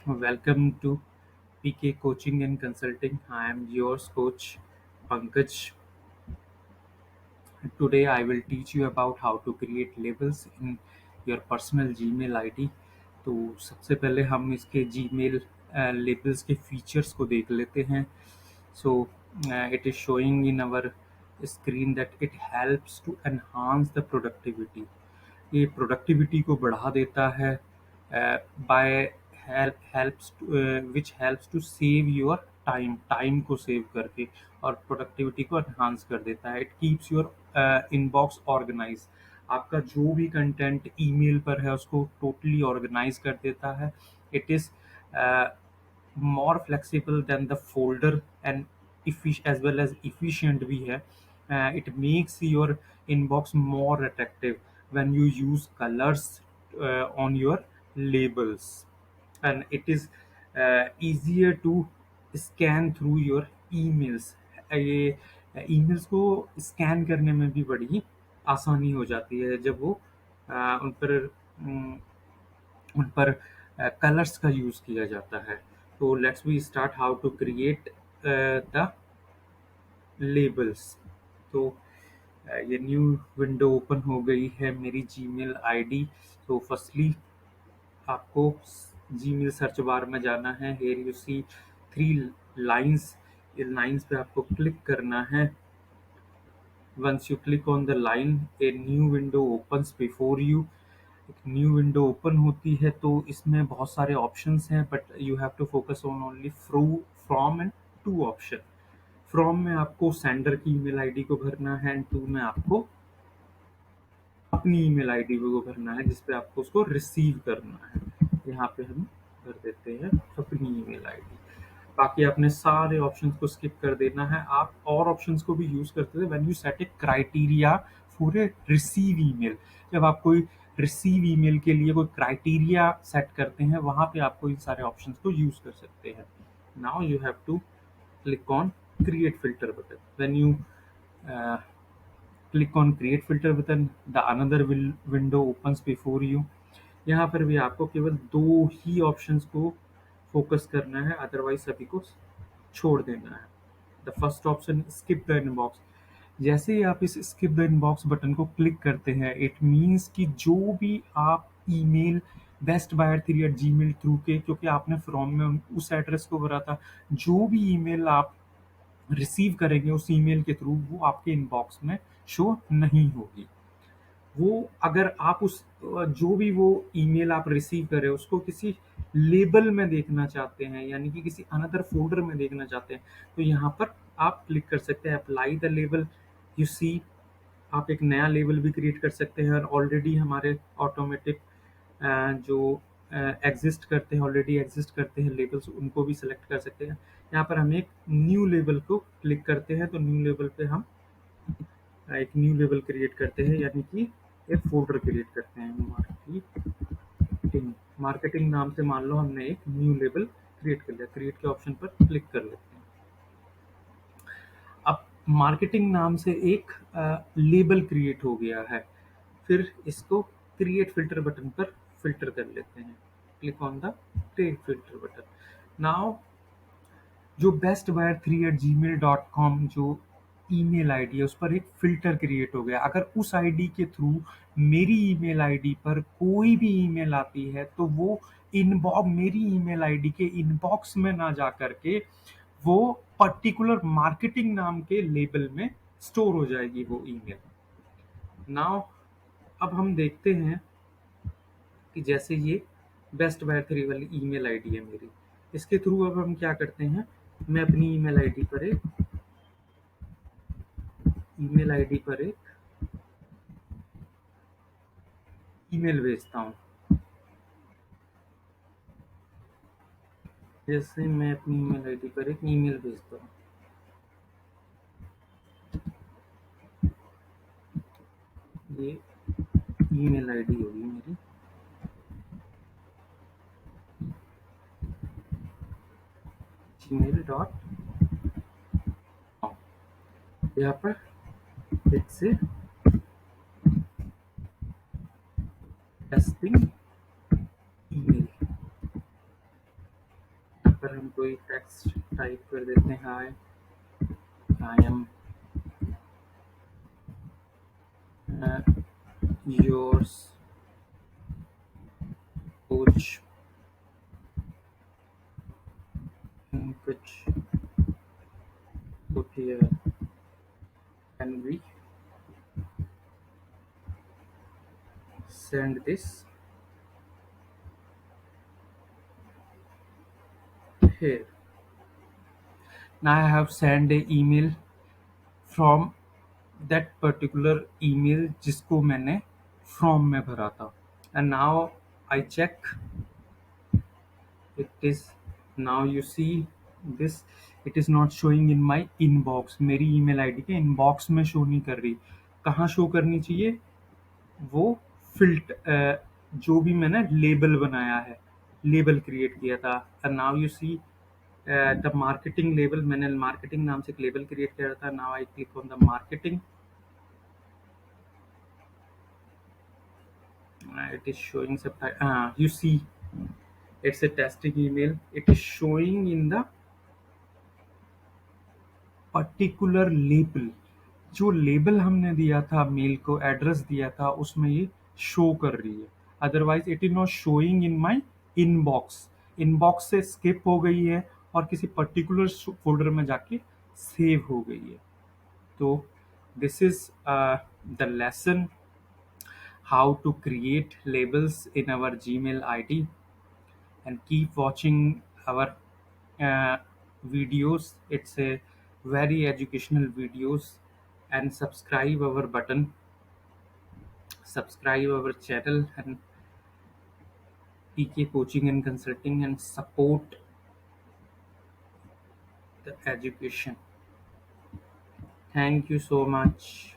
Welcome to PK Coaching and Consulting. I am yours coach Pankaj. Today I will teach you about how to create labels in your personal Gmail ID. तो सबसे पहले हम इसके Gmail labels के features को देख लेते हैं. So it is showing in our screen that it helps to enhance the productivity. ये प्रोडक्टिविटी को बढ़ा देता है by helps which helps to save your time को सेव करके और प्रोडक्टिविटी को एनहांस कर देता है. It keeps your inbox organise. आपका जो भी कंटेंट ईमेल पर है उसको टोटली ऑर्गेनाइज कर देता है. It is more flexible than the folder and as well as efficient भी है. It makes your inbox more attractive when you use colors on your labels, and it is easier to scan through your emails. ये emails को scan करने में भी बड़ी आसानी हो जाती है जब वो उन पर कलर्स का यूज़ किया जाता है. तो let's we start how to create the labels. तो ये न्यू विंडो ओपन हो गई है मेरी जीमेल आईडी. तो फर्स्टली आपको जीमेल सर्च बार में जाना है. Here you see 3 lines. इन लाइंस पे आपको क्लिक करना है. Once you click on the line a new window opens before you. एक न्यू विंडो ओपन होती है तो इसमें बहुत सारे ऑप्शंस हैं, but you have to focus on only from and to option. From में आपको सेंडर की ईमेल आईडी को भरना है एंड टू में आपको अपनी ईमेल आईडी को भरना है जिस पे आपको उसको रिसीव करना है. यहाँ पे हम भर देते हैं अपनी ईमेल आईडी. बाकी आपने सारे ऑप्शंस को स्किप कर देना है. आप और ऑप्शंस को भी यूज करते थे when you set A criteria for a receive email. जब आप कोई रिसीव ईमेल के लिए कोई क्राइटेरिया सेट करते हैं वहां पे आपको इन सारे ऑप्शंस को यूज कर सकते हैं. Now you have to click on create filter button. When you click on create filter button, the another window opens before you. यहाँ पर भी आपको केवल 2 ही ऑप्शंस को फोकस करना है, अदरवाइज सभी को छोड़ देना है. The first option skip the inbox. जैसे ही आप इस स्किप द इनबॉक्स बटन को क्लिक करते हैं इट मीन्स कि जो भी आप email best buyer 3@gmail through के, क्योंकि आपने फ्रॉम में उस एड्रेस को भरा था, जो भी ईमेल आप रिसीव करेंगे उस ईमेल के थ्रू वो आपके इनबॉक्स में शो नहीं होगी. वो अगर आप उस जो भी वो ईमेल आप रिसीव करें उसको किसी लेबल में देखना चाहते हैं, यानी कि किसी अनदर फोल्डर में देखना चाहते हैं, तो यहाँ पर आप क्लिक कर सकते हैं apply the label. You see आप एक नया लेबल भी क्रिएट कर सकते हैं. और ऑलरेडी हमारे ऑटोमेटिक जो ऑलरेडी एग्जिस्ट करते हैं लेबल्स, उनको भी सिलेक्ट कर सकते हैं. यहाँ पर हम एक न्यू लेबल को क्लिक करते हैं तो न्यू लेबल पे हम एक न्यू लेबल क्रिएट करते हैं, यानी कि एक फोल्डर क्रिएट करते हैं. मार्केटिंग नाम से मान लो हमने एक न्यू लेबल क्रिएट कर लिया. क्रिएट के ऑप्शन पर क्लिक कर लेते हैं. अब मार्केटिंग नाम से एक लेबल क्रिएट हो गया है. फिर इसको क्रिएट फिल्टर बटन पर फिल्टर कर लेते हैं. Click on the create filter button. Now जो bestbuyer3@gmail.com जो ईमेल आईडी है उस पर एक फिल्टर क्रिएट हो गया. अगर उस आईडी के थ्रू मेरी ईमेल आईडी पर कोई भी ईमेल आती है तो वो मेरी ईमेल आईडी के इनबॉक्स में ना जा करके वो पर्टिकुलर मार्केटिंग नाम के लेबल में स्टोर हो जाएगी वो ईमेल. नाउ अब हम देखते हैं कि जैसे ये बेस्ट बायर 3 वाली ईमेल आईडी है मेरी, इसके थ्रू अब हम क्या करते हैं, मैं अपनी ईमेल आईडी पर एक ईमेल भेजता हूँ. जैसे मैं अपनी ईमेल आईडी पर एक ईमेल भेजता हूँ. ये ईमेल आईडी होगी मेरी. gmail.com. यहाँ पर इट्स ए टेस्टिंग ईमेल. पर हम कोई टेक्स्ट टाइप कर देते हैं, हाय आई एम योर्स कोच कुछ put here and we send this here. Now I have sent a email from that particular email जिसको मैंने from में भरा था, and now I check it is, now you see this, it is not showing in my inbox. मेरी email ID के inbox में show नहीं कर रही, कहाँ show करनी चाहिए? वो जो भी मैंने लेबल बनाया है, लेबल क्रिएट किया था, and now you see the marketing label, मैंने मार्केटिंग नाम से एक लेबल क्रिएट किया था. Now I click on the marketing, it is showing some, you see it's a testing email, it is showing in the particular label. जो label हमने दिया था, मेल को एड्रेस दिया था, उसमें ये शो कर रही है. Otherwise it is not showing in my inbox. Inbox से स्किप हो गई है और किसी पर्टिकुलर फोल्डर में जाके सेव हो गई है. तो this is the lesson how to create labels in our Gmail ID. And keep watching our videos. It's a very educational videos, and subscribe our channel, and PK Coaching and Consulting, and support the education. Thank you so much.